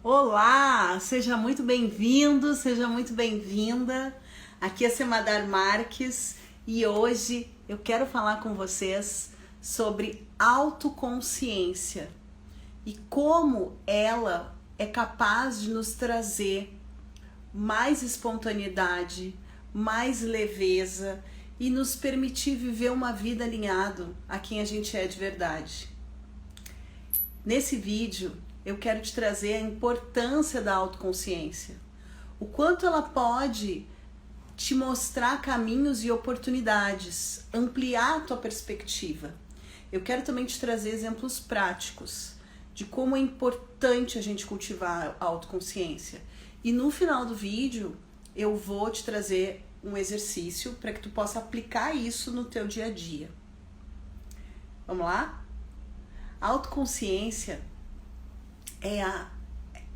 Olá, seja muito bem-vindo, seja muito bem-vinda. Aqui é Semadar Marques e hoje eu quero falar com vocês sobre autoconsciência e como ela é capaz de nos trazer mais espontaneidade, mais leveza e nos permitir viver uma vida alinhado a quem a gente é de verdade. Nesse vídeo eu quero te trazer a importância da autoconsciência, o quanto ela pode te mostrar caminhos e oportunidades, ampliar a tua perspectiva. Eu quero também te trazer exemplos práticos de como é importante a gente cultivar a autoconsciência. E no final do vídeo eu vou te trazer um exercício para que tu possa aplicar isso no teu dia a dia. Vamos lá? A autoconsciência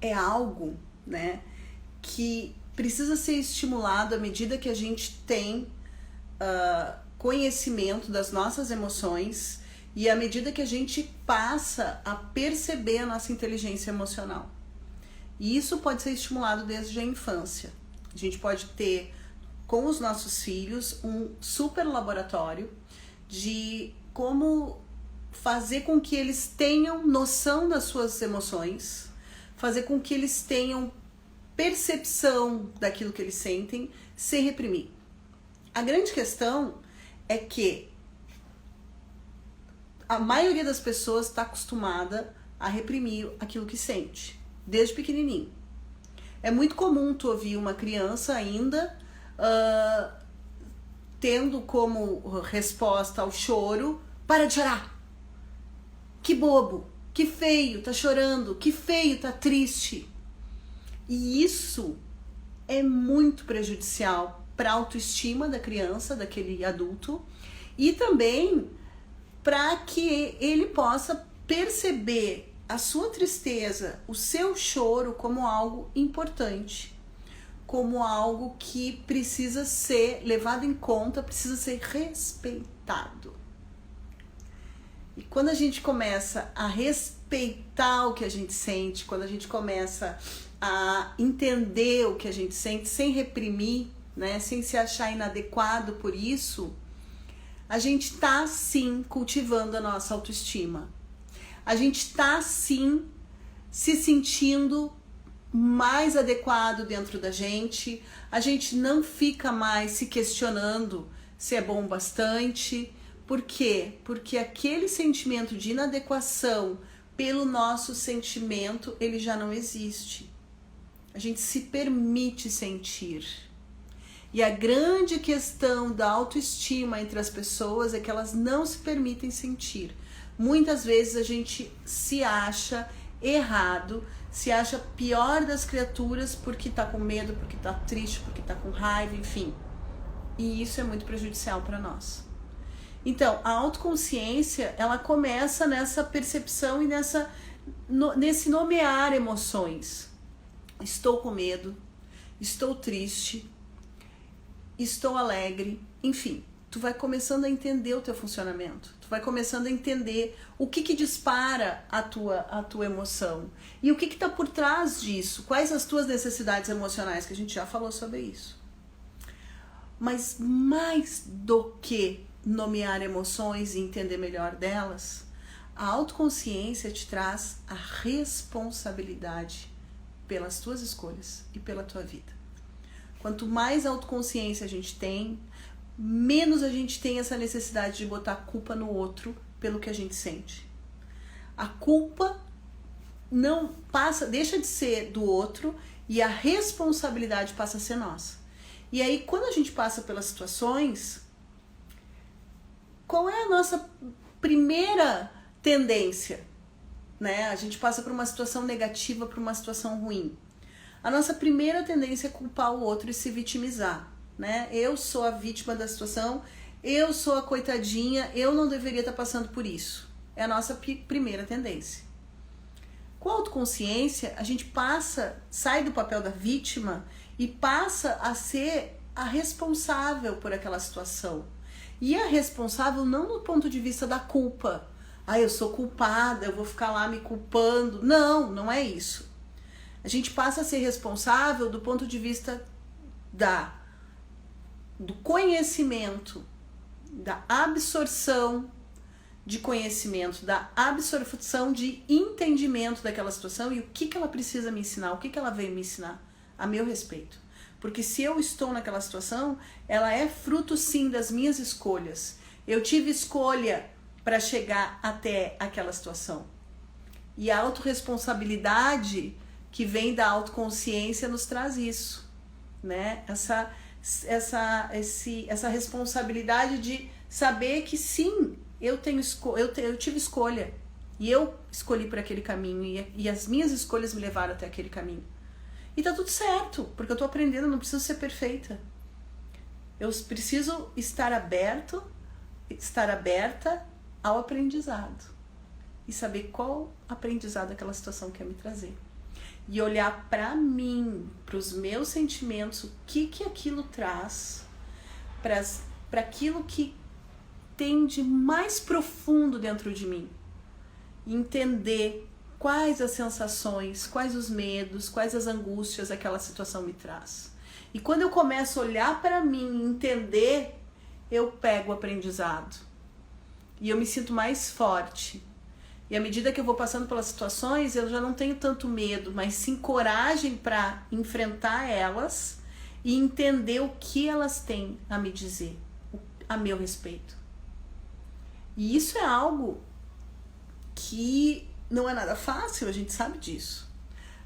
é algo, né, que precisa ser estimulado à medida que a gente tem conhecimento das nossas emoções e à medida que a gente passa a perceber a nossa inteligência emocional. E isso pode ser estimulado desde a infância. A gente pode ter com os nossos filhos um super laboratório de como fazer com que eles tenham noção das suas emoções, fazer com que eles tenham percepção daquilo que eles sentem, sem reprimir. A grande questão é que a maioria das pessoas está acostumada a reprimir aquilo que sente, desde pequenininho. É muito comum tu ouvir uma criança ainda tendo como resposta ao choro: para de chorar! Que bobo, que feio, tá chorando, que feio, tá triste. E isso é muito prejudicial para a autoestima da criança, daquele adulto, e também para que ele possa perceber a sua tristeza, o seu choro como algo importante, como algo que precisa ser levado em conta, precisa ser respeitado. E quando a gente começa a respeitar o que a gente sente, quando a gente começa a entender o que a gente sente sem reprimir, né, sem se achar inadequado por isso, a gente está sim cultivando a nossa autoestima. A gente está sim se sentindo mais adequado dentro da gente, a gente não fica mais se questionando se é bom bastante. Por quê? Porque aquele sentimento de inadequação pelo nosso sentimento, ele já não existe. A gente se permite sentir. E a grande questão da autoestima entre as pessoas é que elas não se permitem sentir. Muitas vezes a gente se acha errado, se acha pior das criaturas porque tá com medo, porque tá triste, porque tá com raiva, enfim. E isso é muito prejudicial para nós. Então, a autoconsciência, ela começa nessa percepção e nesse nomear emoções. Estou com medo, estou triste, estou alegre, enfim. Tu vai começando a entender o teu funcionamento. Tu vai começando a entender o que dispara a tua emoção. E o que está por trás disso. Quais as tuas necessidades emocionais, que a gente já falou sobre isso. Mas mais do que nomear emoções e entender melhor delas, a autoconsciência te traz a responsabilidade pelas tuas escolhas e pela tua vida. Quanto mais autoconsciência a gente tem, menos a gente tem essa necessidade de botar culpa no outro pelo que a gente sente. A culpa não passa, deixa de ser do outro e a responsabilidade passa a ser nossa. E aí, quando a gente passa pelas situações, qual é a nossa primeira tendência? Né? A gente passa por uma situação negativa, por uma situação ruim. A nossa primeira tendência é culpar o outro e se vitimizar. Né? Eu sou a vítima da situação, eu sou a coitadinha, eu não deveria estar passando por isso. É a nossa primeira tendência. Com a autoconsciência, a gente sai do papel da vítima e passa a ser a responsável por aquela situação. E a responsável não do ponto de vista da culpa. Eu sou culpada, eu vou ficar lá me culpando. Não, não é isso. A gente passa a ser responsável do ponto de vista do conhecimento, da absorção de conhecimento, da absorção de entendimento daquela situação e o que ela precisa me ensinar, o que ela veio me ensinar a meu respeito. Porque se eu estou naquela situação, ela é fruto sim das minhas escolhas. Eu tive escolha para chegar até aquela situação. E a autorresponsabilidade que vem da autoconsciência nos traz isso, né? Essa responsabilidade de saber que sim, eu tive escolha e eu escolhi por aquele caminho e as minhas escolhas me levaram até aquele caminho. E tá tudo certo, porque eu tô aprendendo, eu não preciso ser perfeita. Eu preciso estar aberta ao aprendizado e saber qual aprendizado aquela situação quer me trazer. E olhar para mim, para os meus sentimentos, o que aquilo traz, para aquilo que tem de mais profundo dentro de mim. E entender quais as sensações, quais os medos, quais as angústias aquela situação me traz. E quando eu começo a olhar para mim e entender, eu pego o aprendizado. E eu me sinto mais forte. E à medida que eu vou passando pelas situações, eu já não tenho tanto medo, mas sim coragem para enfrentar elas e entender o que elas têm a me dizer, a meu respeito. E isso é algo que não é nada fácil, a gente sabe disso.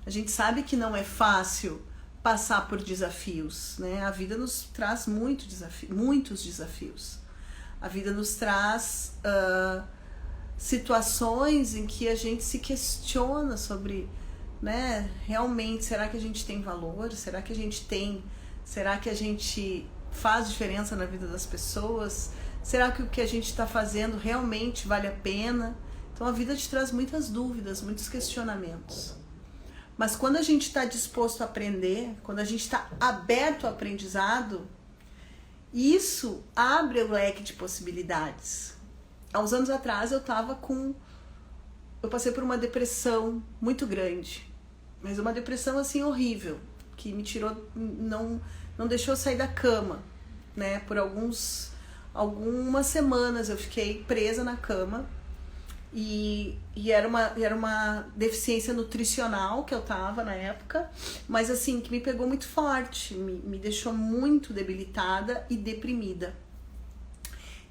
A gente sabe que não é fácil passar por desafios, né? A vida nos traz muitos desafios. A vida nos traz situações em que a gente se questiona sobre, né, realmente, será que a gente tem valor? Será que a gente faz diferença na vida das pessoas? Será que o que a gente está fazendo realmente vale a pena? Então a vida te traz muitas dúvidas, muitos questionamentos. Mas quando a gente está disposto a aprender, quando a gente está aberto ao aprendizado, isso abre o leque de possibilidades. Há uns anos atrás eu passei por uma depressão muito grande, mas uma depressão assim horrível, que me tirou, não deixou eu sair da cama, né? Por algumas semanas eu fiquei presa na cama e era uma deficiência nutricional que eu tava na época, mas assim, que me pegou muito forte, me deixou muito debilitada e deprimida.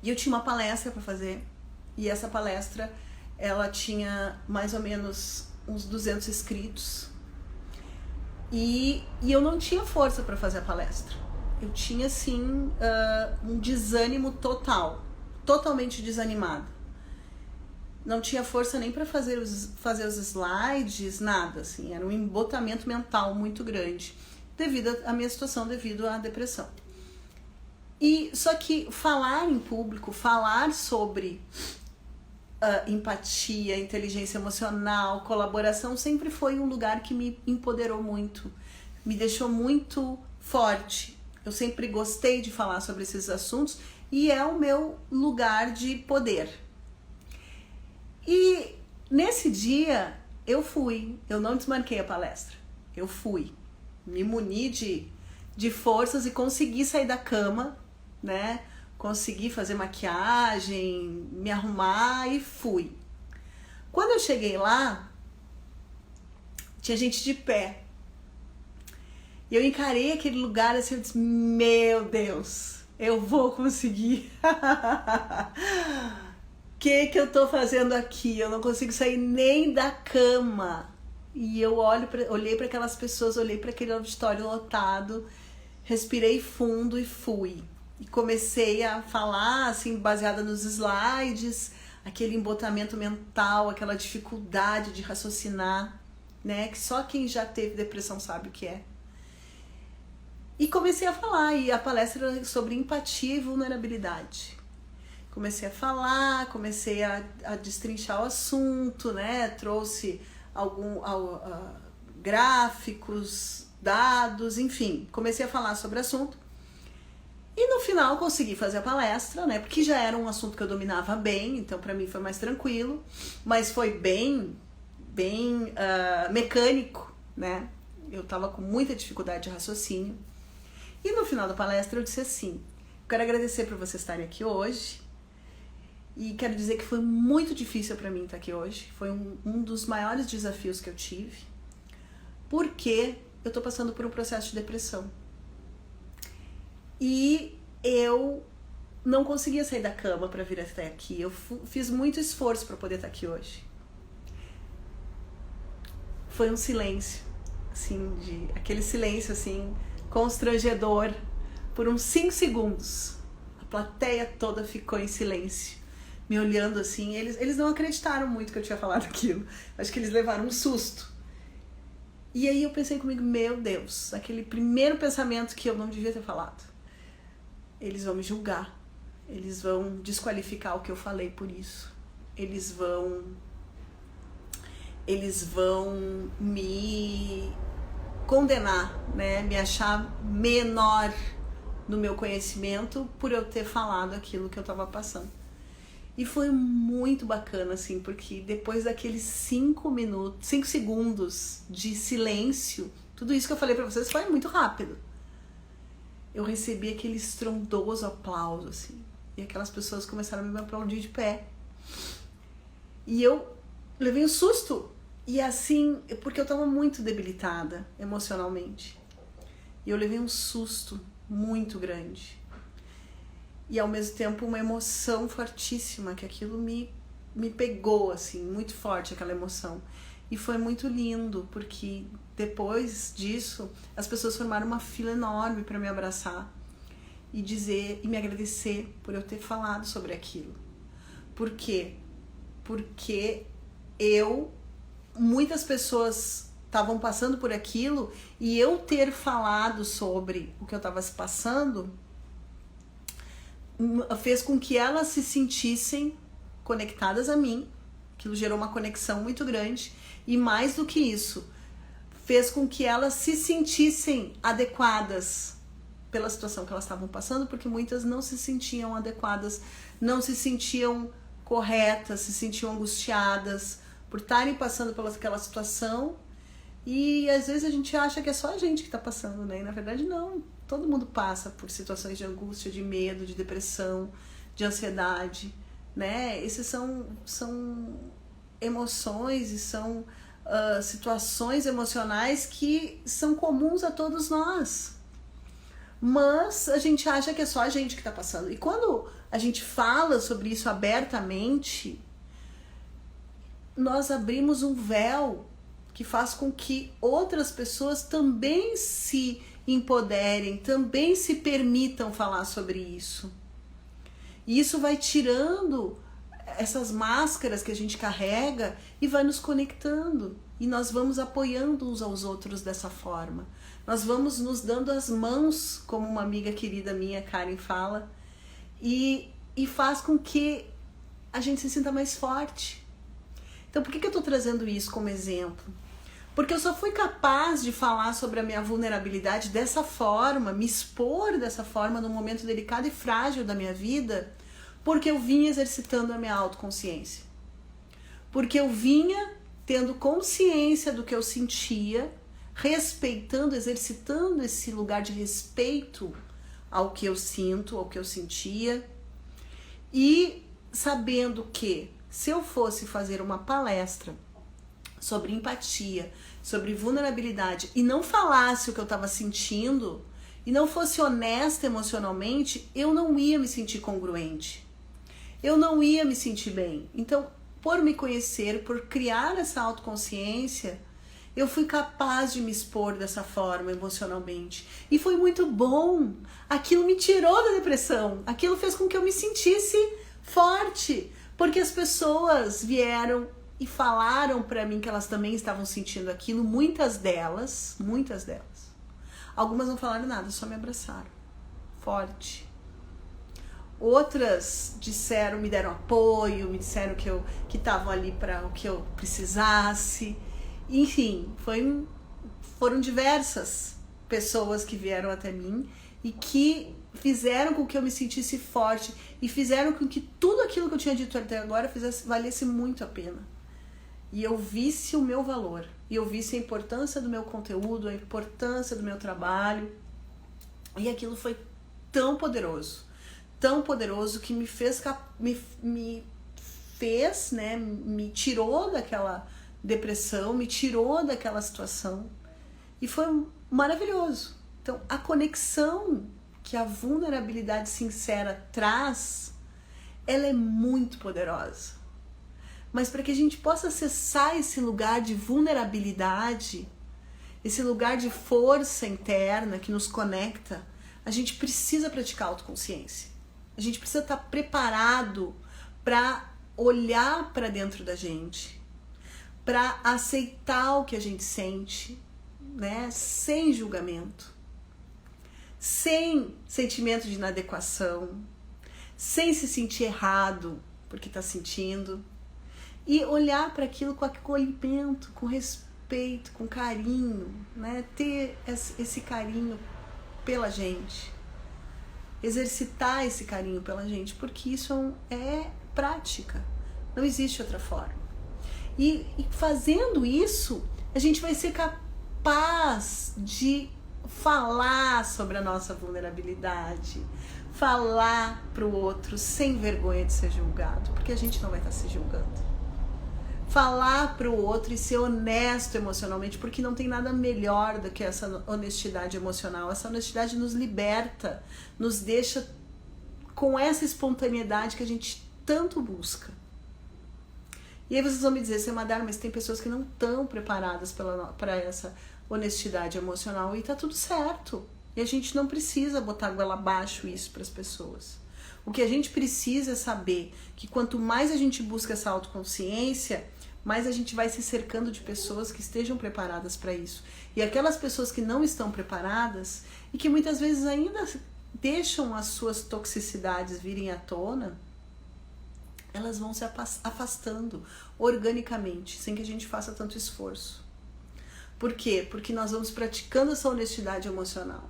E eu tinha uma palestra para fazer, e essa palestra, ela tinha mais ou menos uns 200 inscritos, e eu não tinha força para fazer a palestra. Eu tinha, assim, um desânimo total, totalmente desanimada. Não tinha força nem para fazer os slides, nada, assim, era um embotamento mental muito grande, devido à minha situação, devido à depressão. E só que falar em público, falar sobre empatia, inteligência emocional, colaboração, sempre foi um lugar que me empoderou muito, me deixou muito forte. Eu sempre gostei de falar sobre esses assuntos e é o meu lugar de poder. E nesse dia eu não desmarquei a palestra, eu fui, me muni de forças e consegui sair da cama, né? Consegui fazer maquiagem, me arrumar e fui. Quando eu cheguei lá, tinha gente de pé. E eu encarei aquele lugar assim, eu disse, meu Deus, eu vou conseguir. O que eu tô fazendo aqui? Eu não consigo sair nem da cama. E eu olhei para aquelas pessoas, olhei para aquele auditório lotado, respirei fundo e fui. E comecei a falar, assim, baseada nos slides, aquele embotamento mental, aquela dificuldade de raciocinar, né? Que só quem já teve depressão sabe o que é. E comecei a falar, e a palestra era sobre empatia e vulnerabilidade. Comecei a falar, comecei a destrinchar o assunto, né? Trouxe gráficos, dados, enfim. Comecei a falar sobre o assunto. E no final consegui fazer a palestra, né? Porque já era um assunto que eu dominava bem, então para mim foi mais tranquilo. Mas foi bem mecânico, né? Eu tava com muita dificuldade de raciocínio. E no final da palestra eu disse assim: quero agradecer por vocês estarem aqui hoje. E quero dizer que foi muito difícil para mim estar aqui hoje. Foi um dos maiores desafios que eu tive. Porque eu tô passando por um processo de depressão. E eu não conseguia sair da cama para vir até aqui. Eu fiz muito esforço para poder estar aqui hoje. Foi um silêncio, assim, aquele silêncio assim constrangedor por uns 5 segundos. A plateia toda ficou em silêncio, me olhando assim. Eles não acreditaram muito que eu tinha falado aquilo. Acho que eles levaram um susto. E aí eu pensei comigo, meu Deus, aquele primeiro pensamento que eu não devia ter falado. Eles vão me julgar. Eles vão desqualificar o que eu falei por isso. Eles vão me condenar, né? Me achar menor no meu conhecimento por eu ter falado aquilo que eu estava passando. E foi muito bacana, assim, porque depois daqueles 5 segundos de silêncio, tudo isso que eu falei pra vocês foi muito rápido. Eu recebi aquele estrondoso aplauso, assim. E aquelas pessoas começaram a me aplaudir de pé. E eu levei um susto. E assim, porque eu tava muito debilitada emocionalmente. E eu levei um susto muito grande. E ao mesmo tempo uma emoção fortíssima, que aquilo me pegou, assim, muito forte aquela emoção. E foi muito lindo, porque depois disso, as pessoas formaram uma fila enorme para me abraçar e me agradecer por eu ter falado sobre aquilo. Por quê? Porque muitas pessoas estavam passando por aquilo e eu ter falado sobre o que eu estava se passando fez com que elas se sentissem conectadas a mim. Aquilo gerou uma conexão muito grande e, mais do que isso, fez com que elas se sentissem adequadas pela situação que elas estavam passando, porque muitas não se sentiam adequadas, não se sentiam corretas, se sentiam angustiadas por estarem passando pelaquela situação. E às vezes a gente acha que é só a gente que está passando, né? E na verdade não, todo mundo passa por situações de angústia, de medo, de depressão, de ansiedade, né? Esses são emoções e são situações emocionais que são comuns a todos nós. Mas a gente acha que é só a gente que está passando. E quando a gente fala sobre isso abertamente, nós abrimos um véu que faz com que outras pessoas também se empoderem, também se permitam falar sobre isso. E isso vai tirando essas máscaras que a gente carrega e vai nos conectando. E nós vamos apoiando uns aos outros dessa forma. Nós vamos nos dando as mãos, como uma amiga querida minha, Karen, fala, e faz com que a gente se sinta mais forte. Então, por que eu estou trazendo isso como exemplo? Porque eu só fui capaz de falar sobre a minha vulnerabilidade dessa forma, me expor dessa forma num momento delicado e frágil da minha vida, porque eu vinha exercitando a minha autoconsciência. Porque eu vinha tendo consciência do que eu sentia, respeitando, exercitando esse lugar de respeito ao que eu sinto, ao que eu sentia, e sabendo que se eu fosse fazer uma palestra sobre empatia, sobre vulnerabilidade e não falasse o que eu estava sentindo e não fosse honesta emocionalmente, eu não ia me sentir congruente. Eu não ia me sentir bem. Então, por me conhecer, por criar essa autoconsciência, eu fui capaz de me expor dessa forma emocionalmente. E foi muito bom. Aquilo me tirou da depressão. Aquilo fez com que eu me sentisse forte. Porque as pessoas vieram e falaram pra mim que elas também estavam sentindo aquilo, muitas delas. Algumas não falaram nada, só me abraçaram, forte. Outras me deram apoio, me disseram que estavam ali para o que eu precisasse. Enfim, foram diversas pessoas que vieram até mim e que fizeram com que eu me sentisse forte e fizeram com que tudo aquilo que eu tinha dito até agora valesse muito a pena. e eu visse o meu valor, e eu visse a importância do meu conteúdo, a importância do meu trabalho, e aquilo foi tão poderoso que me fez, né, me tirou daquela depressão, me tirou daquela situação, e foi maravilhoso. Então, a conexão que a vulnerabilidade sincera traz, ela é muito poderosa. Mas para que a gente possa acessar esse lugar de vulnerabilidade, esse lugar de força interna que nos conecta, a gente precisa praticar autoconsciência. A gente precisa estar preparado para olhar para dentro da gente, para aceitar o que a gente sente, né? Sem julgamento, sem sentimento de inadequação, sem se sentir errado porque está sentindo, e olhar para aquilo com acolhimento, com respeito, com carinho, né? Ter esse carinho pela gente, exercitar esse carinho pela gente, porque isso é prática, não existe outra forma. E fazendo isso, a gente vai ser capaz de falar sobre a nossa vulnerabilidade, falar para o outro sem vergonha de ser julgado, porque a gente não vai estar se julgando. Falar para o outro e ser honesto emocionalmente, porque não tem nada melhor do que essa honestidade emocional. Essa honestidade nos liberta, nos deixa com essa espontaneidade que a gente tanto busca. E aí vocês vão me dizer, Madara, mas tem pessoas que não estão preparadas para essa honestidade emocional, e tá tudo certo. E a gente não precisa botar goela abaixo isso para as pessoas. O que a gente precisa é saber que quanto mais a gente busca essa autoconsciência, mais a gente vai se cercando de pessoas que estejam preparadas para isso. E aquelas pessoas que não estão preparadas e que muitas vezes ainda deixam as suas toxicidades virem à tona, elas vão se afastando organicamente, sem que a gente faça tanto esforço. Por quê? Porque nós vamos praticando essa honestidade emocional.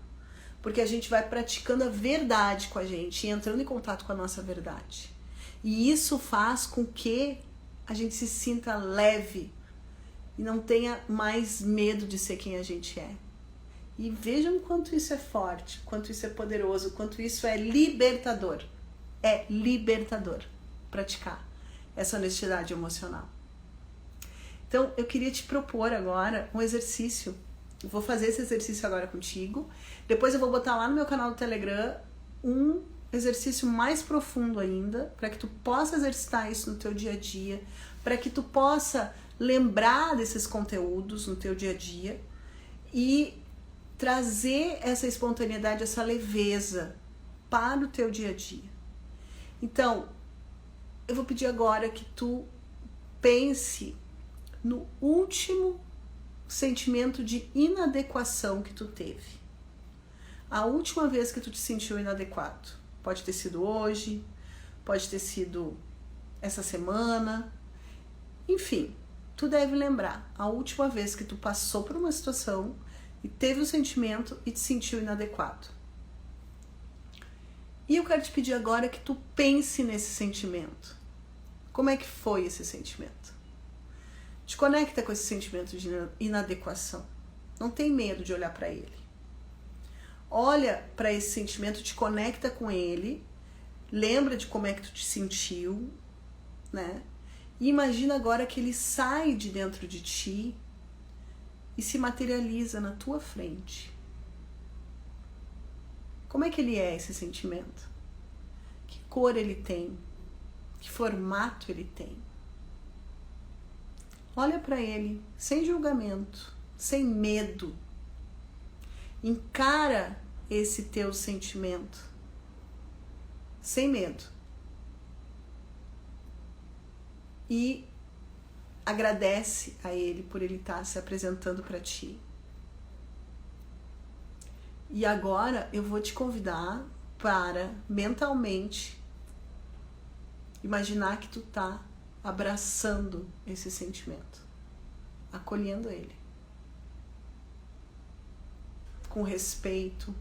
Porque a gente vai praticando a verdade com a gente e entrando em contato com a nossa verdade. E isso faz com que a gente se sinta leve e não tenha mais medo de ser quem a gente é. E vejam quanto isso é forte, quanto isso é poderoso, quanto isso é libertador. É libertador praticar essa honestidade emocional. Então, eu queria te propor agora um exercício. Eu vou fazer esse exercício agora contigo. Depois eu vou botar lá no meu canal do Telegram um exercício mais profundo ainda, para que tu possa exercitar isso no teu dia a dia, para que tu possa lembrar desses conteúdos no teu dia a dia e trazer essa espontaneidade, essa leveza para o teu dia a dia. Então, eu vou pedir agora que tu pense no último sentimento de inadequação que tu teve. A última vez que tu te sentiu inadequado. Pode ter sido hoje, pode ter sido essa semana. Enfim, tu deve lembrar a última vez que tu passou por uma situação e teve o sentimento e te sentiu inadequado. E eu quero te pedir agora que tu pense nesse sentimento. Como é que foi esse sentimento? Te conecta com esse sentimento de inadequação. Não tem medo de olhar para ele. Olha para esse sentimento, te conecta com ele, lembra de como é que tu te sentiu, né? E imagina agora que ele sai de dentro de ti e se materializa na tua frente. Como é que ele é, esse sentimento? Que cor ele tem? Que formato ele tem? Olha para ele, sem julgamento, sem medo. Encara esse teu sentimento sem medo e agradece a ele por ele estar se apresentando para ti. E agora eu vou te convidar para mentalmente imaginar que tu tá abraçando esse sentimento, acolhendo ele com respeito,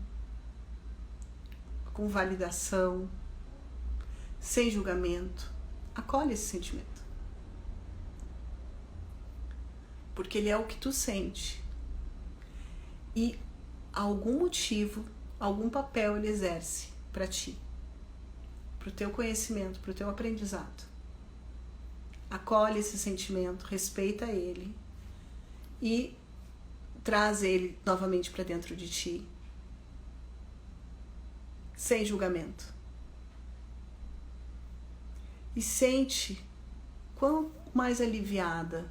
com validação, sem julgamento. Acolhe esse sentimento. porque ele é o que tu sente. E algum motivo, algum papel ele exerce para ti, para o teu conhecimento, para o teu aprendizado. Acolhe esse sentimento, respeita ele e traz ele novamente para dentro de ti, sem julgamento. E sente quão mais aliviada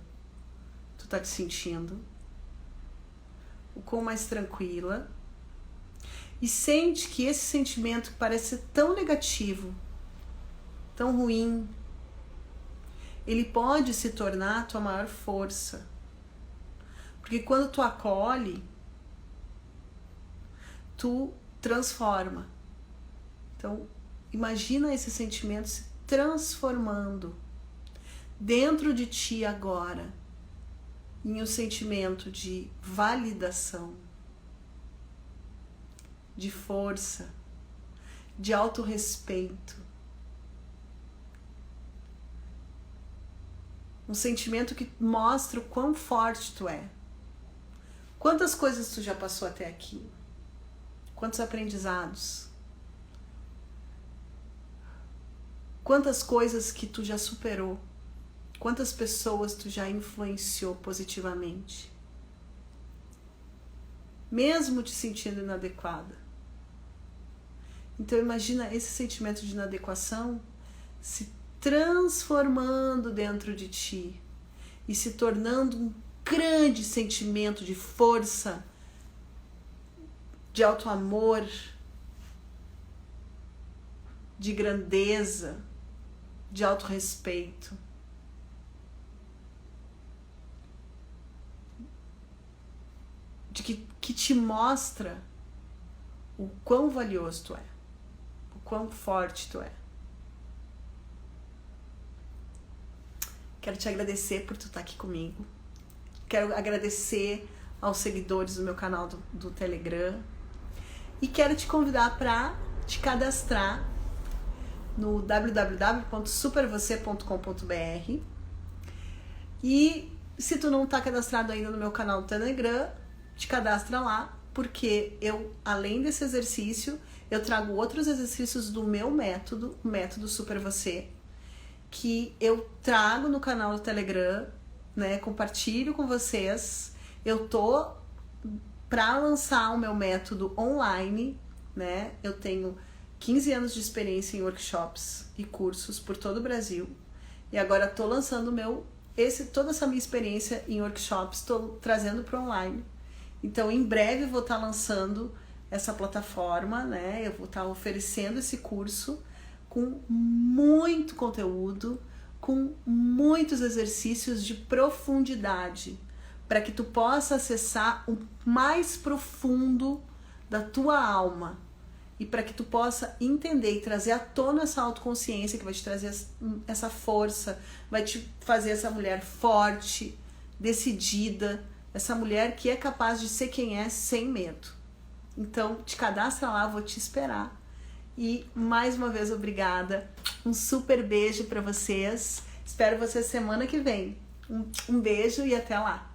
tu tá te sentindo, o quão mais tranquila. E sente que esse sentimento que parece ser tão negativo, tão ruim, ele pode se tornar a tua maior força. Porque quando tu acolhe, tu transforma. Então, imagina esse sentimento se transformando dentro de ti agora em um sentimento de validação, de força, de autorrespeito. Um sentimento que mostra o quão forte tu é. Quantas coisas tu já passou até aqui? Quantos aprendizados? Quantas coisas que tu já superou? Quantas pessoas tu já influenciou positivamente? Mesmo te sentindo inadequada. Então imagina esse sentimento de inadequação se transformando dentro de ti e se tornando um grande sentimento de força, de auto-amor, de grandeza, de autorrespeito. Que te mostra o quão valioso tu é, o quão forte tu é. Quero te agradecer por tu estar aqui comigo. Quero agradecer aos seguidores do meu canal do Telegram. E quero te convidar para te cadastrar no www.supervocê.com.br. E se tu não está cadastrado ainda no meu canal do Telegram, te cadastra lá, porque eu, além desse exercício, eu trago outros exercícios do meu método, o método Super Você, que eu trago no canal do Telegram, né? Compartilho com vocês. Eu tô para lançar o meu método online, né? Eu tenho 15 anos de experiência em workshops e cursos por todo o Brasil. E agora tô lançando toda essa minha experiência em workshops, estou trazendo para online. Então, em breve vou estar lançando essa plataforma, né? Eu vou estar oferecendo esse curso com muito conteúdo, com muitos exercícios de profundidade, para que tu possa acessar o mais profundo da tua alma e para que tu possa entender e trazer à tona essa autoconsciência que vai te trazer essa força, vai te fazer essa mulher forte, decidida, essa mulher que é capaz de ser quem é sem medo. Então, te cadastra lá, vou te esperar. E mais uma vez, obrigada. Um super beijo para vocês. Espero vocês semana que vem. Um beijo e até lá.